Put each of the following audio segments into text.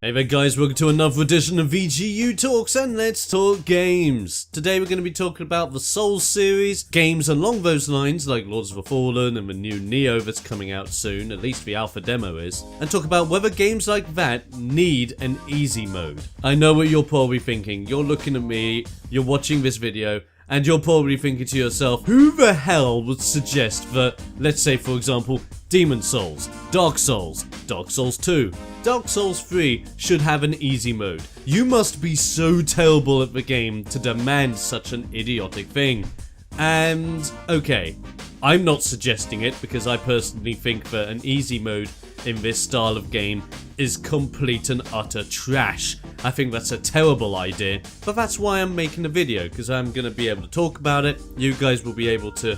Hey there guys, welcome to another edition of VGU Talks, and let's talk games. Today we're going to be talking about the Souls series, games along those lines like Lords of the Fallen and the new Neo that's coming out soon, at least the alpha demo is, and talk about whether games like that need an easy mode. I know what you're probably thinking. You're looking at me, you're watching this video, and you're probably thinking to yourself, who the hell would suggest that, let's say for example, Demon Souls, Dark Souls 2, Dark Souls 3 should have an easy mode. You must be so terrible at the game to demand such an idiotic thing. And okay, I'm not suggesting it because I personally think that an easy mode in this style of game is complete and utter trash. I think that's a terrible idea, but that's why I'm making a video, because I'm going to be able to talk about it. You guys will be able to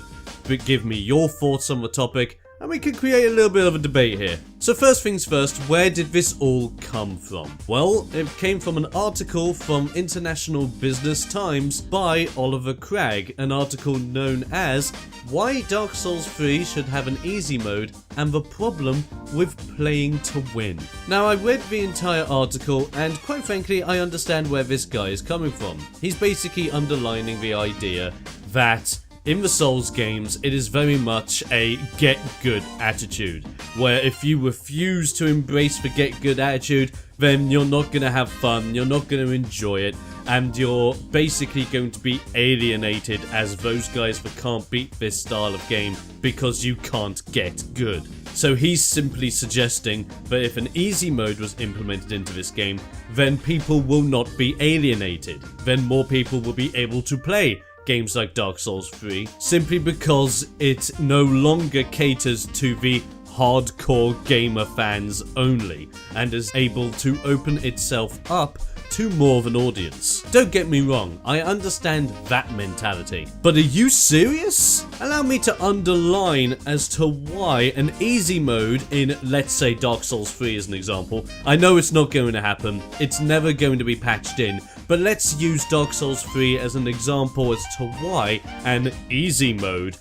give me your thoughts on the topic, and we can create a little bit of a debate here. So first things first, where did this all come from? Well, it came from an article from International Business Times by Oliver Craig, an article known as Why Dark Souls 3 Should Have an Easy Mode and the Problem with Playing to Win. Now, I read the entire article, and quite frankly, I understand where this guy is coming from. He's basically underlining the idea that in the Souls games, it is very much a get good attitude, where if you refuse to embrace the get good attitude, then you're not going to have fun, you're not going to enjoy it, and you're basically going to be alienated as those guys that can't beat this style of game because you can't get good. So he's simply suggesting that if an easy mode was implemented into this game, then people will not be alienated, then more people will be able to play games like Dark Souls 3, simply because it no longer caters to the hardcore gamer fans only, and is able to open itself up to more of an audience. Don't get me wrong, I understand that mentality, but are you serious? Allow me to underline as to why an easy mode in, let's say, Dark Souls 3 as an example. I know it's not going to happen, it's never going to be patched in, but let's use Dark Souls 3 as an example as to why an easy mode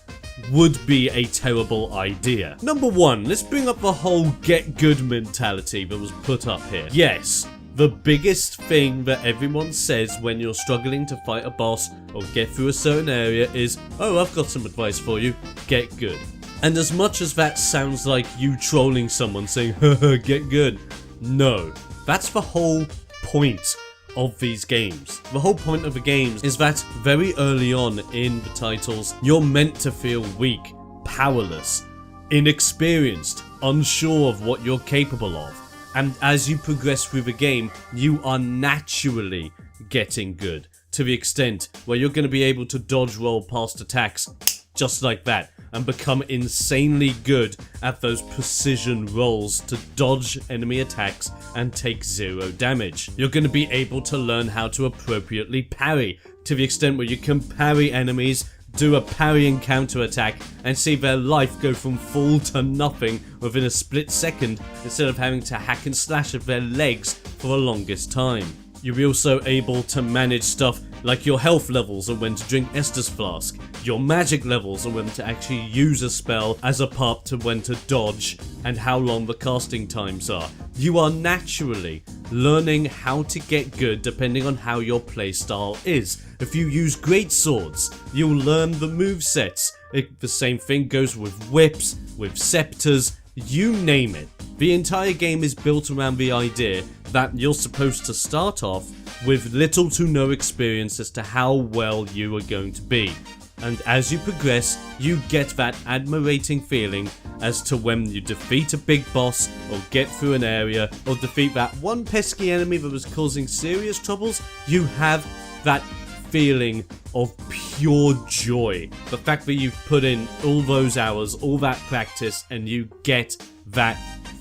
would be a terrible idea. Number one, let's bring up the whole get good mentality that was put up here. Yes, the biggest thing that everyone says when you're struggling to fight a boss or get through a certain area is, oh, I've got some advice for you, get good. And as much as that sounds like you trolling someone saying, haha, get good, no, that's the whole point of these games. The whole point of the games is that very early on in the titles, you're meant to feel weak, powerless, inexperienced, unsure of what you're capable of. And as you progress through the game, you are naturally getting good, to the extent where you're going to be able to dodge roll past attacks just like that, and become insanely good at those precision rolls to dodge enemy attacks and take zero damage. You're going to be able to learn how to appropriately parry, to the extent where you can parry enemies, do a parry and counter attack, and see their life go from full to nothing within a split second, instead of having to hack and slash at their legs for the longest time. You'll be also able to manage stuff like your health levels and when to drink Estus Flask, your magic levels and when to actually use a spell as a part to when to dodge, and how long the casting times are. You are naturally learning how to get good depending on how your playstyle is. If you use great swords, you'll learn the movesets. The same thing goes with whips, with scepters, you name it. The entire game is built around the idea that you're supposed to start off with little to no experience as to how well you are going to be. And as you progress, you get that admirating feeling as to when you defeat a big boss, or get through an area, or defeat that one pesky enemy that was causing serious troubles, you have that feeling of pure joy. The fact that you've put in all those hours, all that practice, and you get that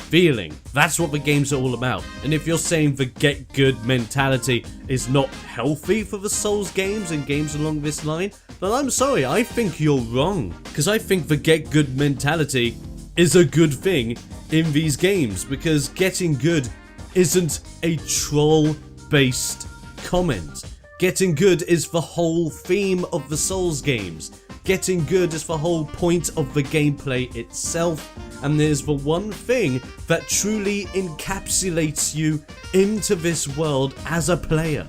feeling. That's what the games are all about. And if you're saying the get good mentality is not healthy for the Souls games and games along this line, then I'm sorry, I think you're wrong. Because I think the get good mentality is a good thing in these games, because getting good isn't a troll-based comment. Getting good is the whole theme of the Souls games. Getting good is the whole point of the gameplay itself, and there's the one thing that truly encapsulates you into this world as a player.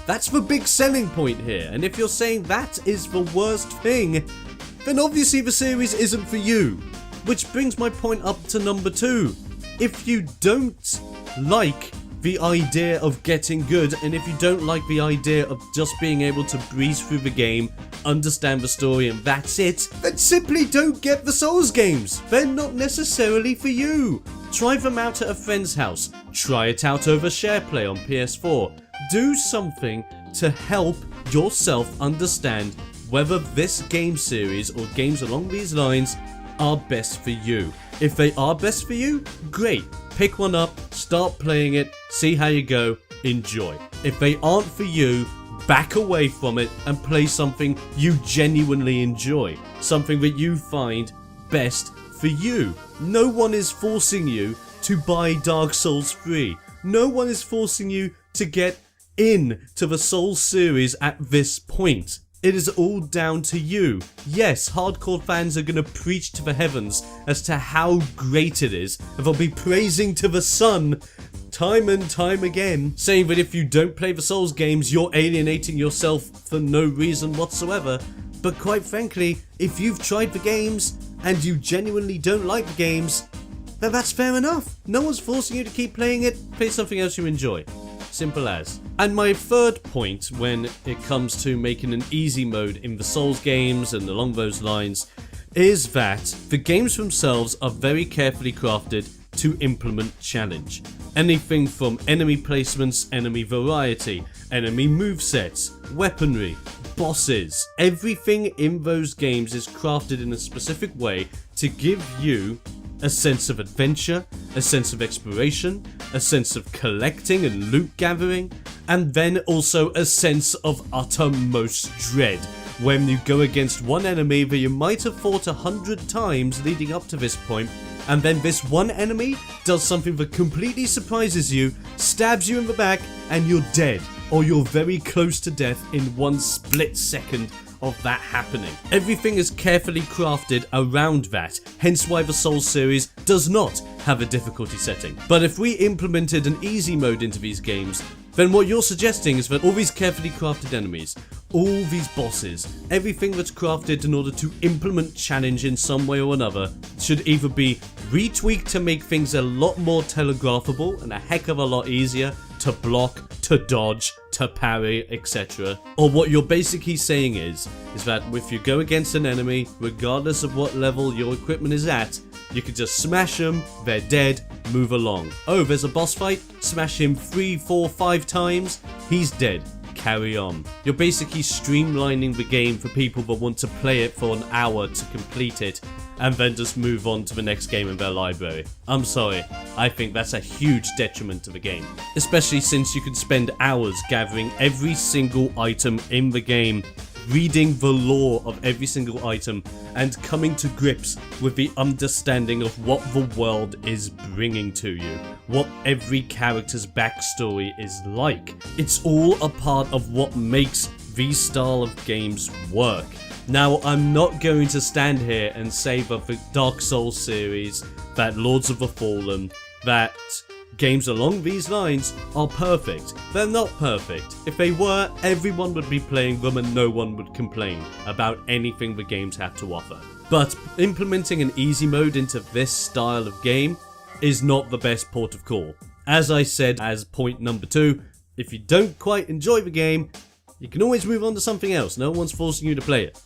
That's the big selling point here, and if you're saying that is the worst thing, then obviously the series isn't for you. Which brings my point up to number 2. If you don't like the idea of getting good, and if you don't like the idea of just being able to breeze through the game, understand the story and that's it, then simply don't get the Souls games. They're not necessarily for you. Try them out at a friend's house. Try it out over SharePlay on PS4. Do something to help yourself understand whether this game series or games along these lines are best for you. If they are best for you, great. Pick one up, start playing it, see how you go, enjoy. If they aren't for you, back away from it and play something you genuinely enjoy. Something that you find best for you. No one is forcing you to buy Dark Souls 3. No one is forcing you to get into the Souls series at this point. It is all down to you. Yes, hardcore fans are going to preach to the heavens as to how great it is, and they'll be praising to the sun time and time again, saying that if you don't play the Souls games, you're alienating yourself for no reason whatsoever. But quite frankly, if you've tried the games and you genuinely don't like the games, then that's fair enough. No one's forcing you to keep playing it. Play something else you enjoy. Simple as. And my third point when it comes to making an easy mode in the Souls games and along those lines is that the games themselves are very carefully crafted to implement challenge. Anything from enemy placements, enemy variety, enemy movesets, weaponry, bosses. Everything in those games is crafted in a specific way to give you a sense of adventure, a sense of exploration, a sense of collecting and loot gathering, and then also a sense of uttermost dread when you go against one enemy that you might have fought 100 times leading up to this point, and then this one enemy does something that completely surprises you, stabs you in the back, and you're dead, or you're very close to death in one split second of that happening. Everything is carefully crafted around that, hence why the Souls series does not have a difficulty setting. But if we implemented an easy mode into these games, then what you're suggesting is that all these carefully crafted enemies, all these bosses, everything that's crafted in order to implement challenge in some way or another should either be retweaked to make things a lot more telegraphable and a heck of a lot easier to block, to dodge, to parry, etc. Or what you're basically saying is that if you go against an enemy, regardless of what level your equipment is at, you can just smash them, they're dead, move along. Oh, there's a boss fight? Smash him 3, 4, 5 times, he's dead. Carry on. You're basically streamlining the game for people that want to play it for an hour to complete it and then just move on to the next game in their library. I'm sorry, I think that's a huge detriment to the game. Especially since you can spend hours gathering every single item in the game, reading the lore of every single item, and coming to grips with the understanding of what the world is bringing to you, what every character's backstory is like. It's all a part of what makes these style of games work. Now, I'm not going to stand here and say that the Dark Souls series, that Lords of the Fallen, that games along these lines are perfect. They're not perfect. If they were, everyone would be playing them and no one would complain about anything the games have to offer. But implementing an easy mode into this style of game is not the best port of call. As I said as point number 2, if you don't quite enjoy the game, you can always move on to something else. No one's forcing you to play it.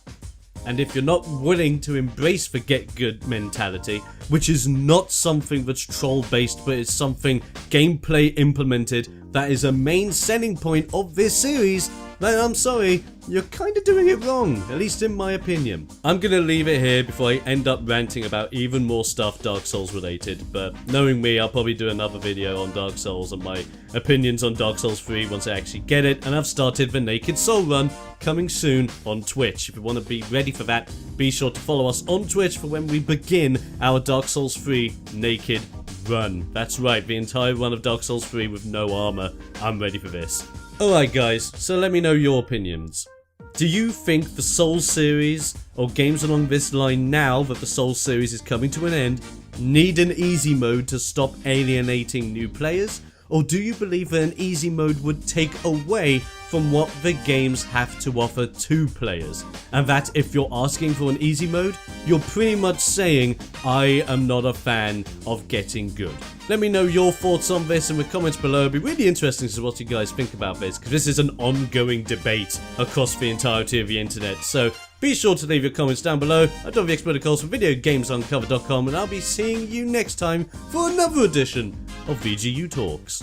And if you're not willing to embrace the get good mentality, which is not something that's troll based, but it's something gameplay implemented that is a main selling point of this series, then I'm sorry, you're kind of doing it wrong, at least in my opinion. I'm gonna leave it here before I end up ranting about even more stuff Dark Souls related, but knowing me, I'll probably do another video on Dark Souls and my opinions on Dark Souls 3 once I actually get it, and I've started the Naked Soul run coming soon on Twitch. If you want to be ready for that, be sure to follow us on Twitch for when we begin our Dark Souls 3 Naked run. That's right, the entire run of Dark Souls 3 with no armor. I'm ready for this. Alright guys, so let me know your opinions. Do you think the Souls series, or games along this line now that the Souls series is coming to an end, need an easy mode to stop alienating new players? Or do you believe that an easy mode would take away from what the games have to offer to players? And that if you're asking for an easy mode, you're pretty much saying, I am not a fan of getting good. Let me know your thoughts on this in the comments below. It'd be really interesting to see what you guys think about this, because this is an ongoing debate across the entirety of the internet. So be sure to leave your comments down below. I'm Dom the Expert, of course, from videogamesuncovered.com, and I'll be seeing you next time for another edition of VGU Talks.